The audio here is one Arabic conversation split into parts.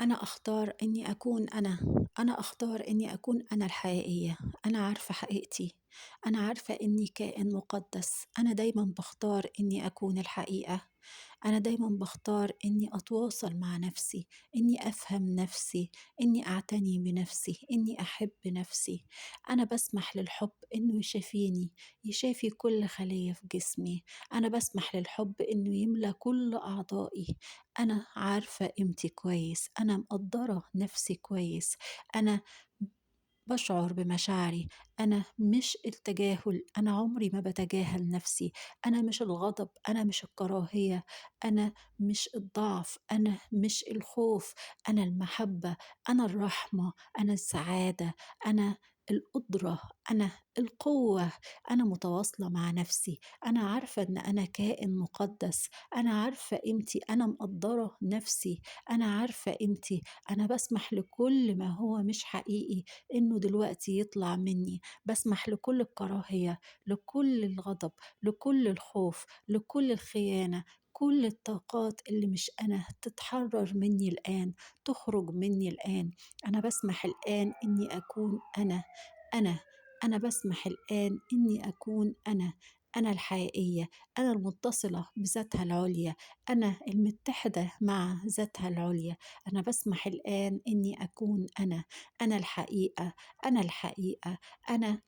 أنا أختار إني أكون أنا، أنا أختار إني أكون أنا الحقيقية، أنا عارفة حقيقتي، أنا عارفة إني كائن مقدس، أنا دايمًا باختار إني أكون الحقيقة، أنا دايمًا باختار إني أتواصل مع نفسي، إني أفهم نفسي، إني أعتني بنفسي، إني أحب نفسي، أنا باسمح للحب إنه يشافيني، يشافي كل خلية في جسمي، أنا باسمح للحب إنه يملى كل أعضائي، أنا عارفة قيمتي كويس، أنا مقدّرة نفسي كويس، أنا باشعُر بمشاعري، أنا مش التجاهل، أنا عمري ما باتجاهل نفسي، أنا مش الغضب، أنا مش الكراهية، أنا مش الضعف، أنا مش الخوف، أنا المحبة، أنا الرحمة، أنا السعادة، أنا القدرة، أنا القوة، أنا متواصلة مع نفسي، أنا عارفة إن أنا كائن مُقدّس، أنا عارفة قيمتي، أنا مقدّرة نفسي، أنا عارفة قيمتي، أنا باسمح لكل ما هو مش حقيقي إنه دلوقتي يطلع منّي، باسمح لكل الكراهية، لكل الغضب، لكل الخوف، لكل الخيانة، كل الطاقات اللي مش أنا تتحرّر منّي الآن، تخرج منّي الآن، أنا باسمح الآن إني أكون أنا، أنا، أنا باسمح الآن إني أكون أنا، أنا الحقيقية، أنا المتصلة بذاتها العُليا، أنا المتحدة مع ذاتها العُليا، أنا باسمح الآن إني أكون أنا، أنا الحقيقة، أنا الحقيقة، أنا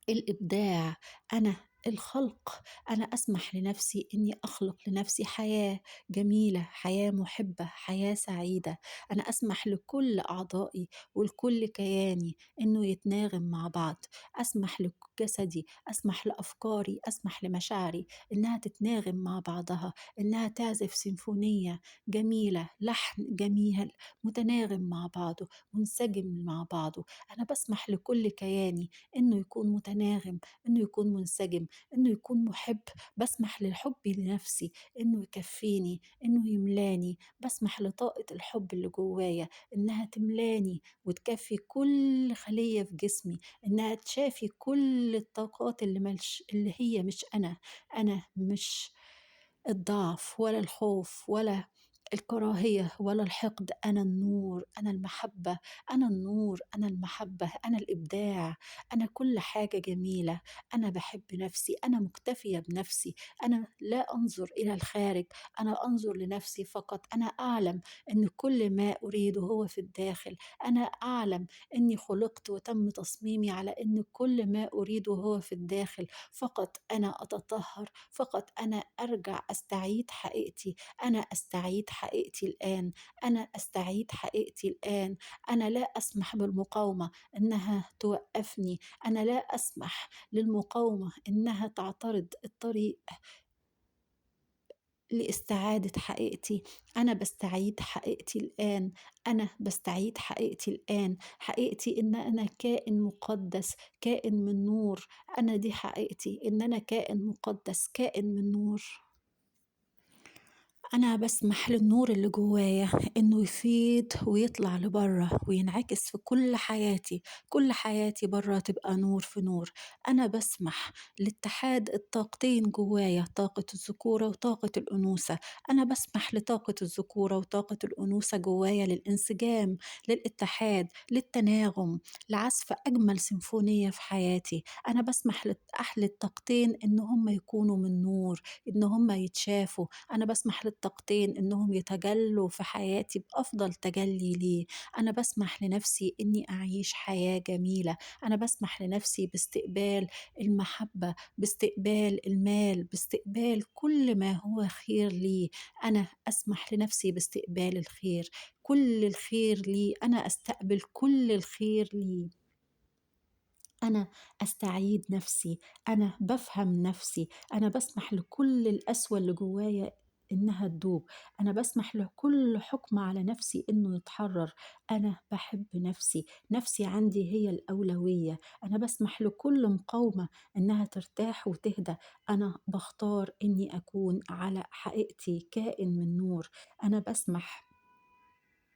الإبداع، أنا الخلق، أنا أسمح لنفسي إني أخلق لنفسي حياة جميلة، حياة مُحِبّة، حياة سعيدة، أنا أسمح لكل أعضائي ولكل كياني إنه يتناغم مع بعض، أسمح جسدي، أسمح لأفكاري، أسمح لمشاعري إنها تتناغم مع بعضها، إنها تعزف سيمفونية جميلة، لحن جميل متناغم مع بعضه، منسجم مع بعضه، أنا باسمح لكل كياني إنه يكون متناغم، إنه يكون منسجم، إنه يكون مُحِب، باسمح لحُبّي لنفسي إنه يكفّيني، إنه يملاني، باسمح لطاقة الحُب اللي جوايا إنها تملاني وتكفّي كل خلية في جسمي، إنها تشافي كل الطاقات اللي هي مش أنا، أنا مش الضعف ولا الخوف ولا الكراهية ولا الحقد، أنا النور، أنا المحبة، أنا النور، أنا المحبة، أنا الإبداع، أنا كل حاجة جميلة، أنا باحب نفسي، أنا مُكتفية بنفسي، أنا لا أنظر إلى الخارج، أنا أنظر لنفسي فقط، أنا أعلم إن كل ما أريده هو في الداخل، أنا أعلم إني خُلقت وتم تصميمي على إن كل ما أريده هو في الداخل، فقط أنا أتطهّر، فقط أنا أرجع أستعيد حقيقتي، أنا أستعيد حقيقتي الآن، أنا أستعيد حقيقتي الآن، أنا لا أسمح بالمقاومة إنها توقّفني، أنا لا أسمح للمقاومة إنها تعترض الطريق لاستعادة حقيقتي، أنا باستعيد حقيقتي الآن، أنا باستعيد حقيقتي الآن، حقيقتي إن أنا كائن مُقدّس، كائن من نور، أنا دي حقيقتي، إن أنا كائن مُقدّس، كائن من نور. أنا باسمح للنور اللي جوايا إنه يفيض ويطلع لبرّه وينعكس في كل حياتي، كل حياتي برّه تبقى نور في نور، أنا باسمح لاتحاد الطاقتين جوايا، طاقة الذكورة وطاقة الأنوثة، أنا باسمح لطاقة الذكورة وطاقة الأنوثة جوايا للانسجام، للاتحاد، للتناغم، لعزف أجمل سيمفونية في حياتي، أنا باسمح الطاقتين إن هُم يكونوا من نور، إن هُم يتشافوا، أنا باسمح للطاقتين إنهم يتجلّوا في حياتي بأفضل تجلّي ليه، أنا باسمح لنفسي إني أعيش حياة جميلة، أنا باسمح لنفسي باستقبال المحبة، باستقبال المال، باستقبال كل ما هو خير لي، أنا أسمح لنفسي باستقبال الخير، كل الخير لي، أنا أستقبل كل الخير لي. أنا أستعيد نفسي، أنا بافهم نفسي، أنا باسمح لكل القسوة اللي جوايا إنها تدوب، أنا باسمح لكل حكم على نفسي إنه يتحرر، أنا باحب نفسي، نفسي عندي هي الأولوية، أنا باسمح لكل مقاومة إنها ترتاح وتهدى، أنا باختار إني أكون على حقيقتي كائن من نور، أنا باسمح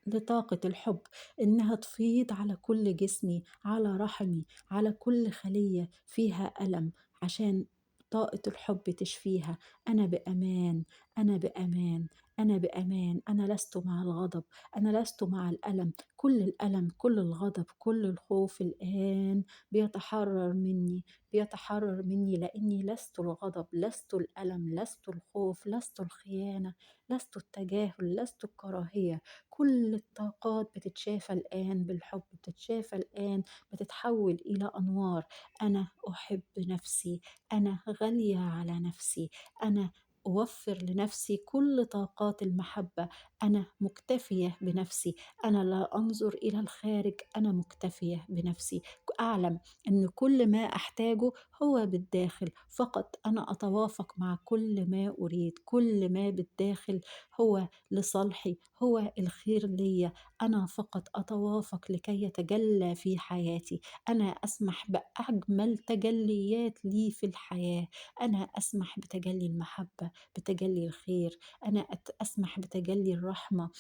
لطاقة الحب إنها تفيض على كل جسمي، على رحمي، على كل خلية فيها ألم، عشان طاقة الحب تشفيها، أنا بأمان، أنا بأمان، أنا بأمان، أنا لست مع الغضب، أنا لست مع الألم، كل الألم، كل الغضب، كل الخوف الآن بيتحرر مني، بيتحرر مني لإني لست الغضب، لست الألم، لست الخوف، لست الخيانة، لست التجاهل، لست الكراهية، كل الطاقات بتتشافى الآن بالحب، بتتشافى الآن، بتتحول إلى أنوار. أنا أحب نفسي، أنا غالية على نفسي، أنا أوفر لنفسي كل طاقات المحبة، أنا مكتفية بنفسي، أنا لا أنظر إلى الخارج، أنا مكتفية بنفسي، أعلم أن كل ما أحتاجه هو بالداخل فقط، أنا أتوافق مع كل ما أريد، كل ما بالداخل هو لصالحي، هو الخير ليا، أنا فقط أتوافق لكي يتجلى في حياتي، أنا أسمح بأجمل تجليات لي في الحياة، أنا أسمح بتجلي المحبة، بتجلي الخير، أنا أسمح بتجلي الرحمة،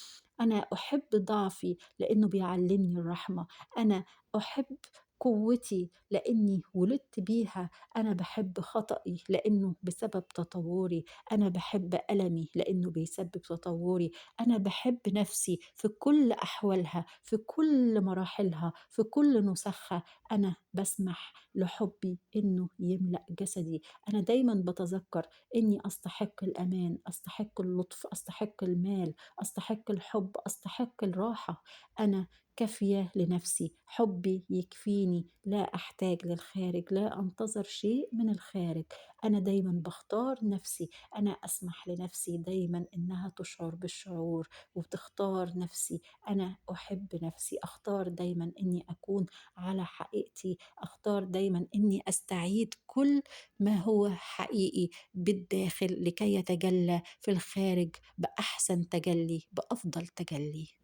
أنا أحب ضعفي لأنه بيعلمني الرحمة، أنا أحب قوتي لأني ولدت بيها، أنا بحب خطأي لأنه بسبب تطوري، أنا بحب ألمي لأنه بيسبب تطوري، أنا بحب نفسي في كل أحوالها، في كل مراحلها، في كل نسخها، أنا بسمح لحبي إنه يملأ جسدي، أنا دايما بتذكر إني أستحق الأمان، أستحق اللطف، أستحق المال، أستحق الحب، أستحق الراحة، أنا كافية لنفسي، حبي يكفيني، لا أحتاج للخارج، لا أنتظر شيء من الخارج، أنا دايما بختار نفسي، أنا أسمح لنفسي دايما إنها تشعر بالشعور وتختار نفسي، أنا أحب نفسي، أختار دايما إني أكون على حقيقتي، أختار دايما إني أستعيد كل ما هو حقيقي بالداخل لكي يتجلى في الخارج بأحسن تجلي، بأفضل تجلي.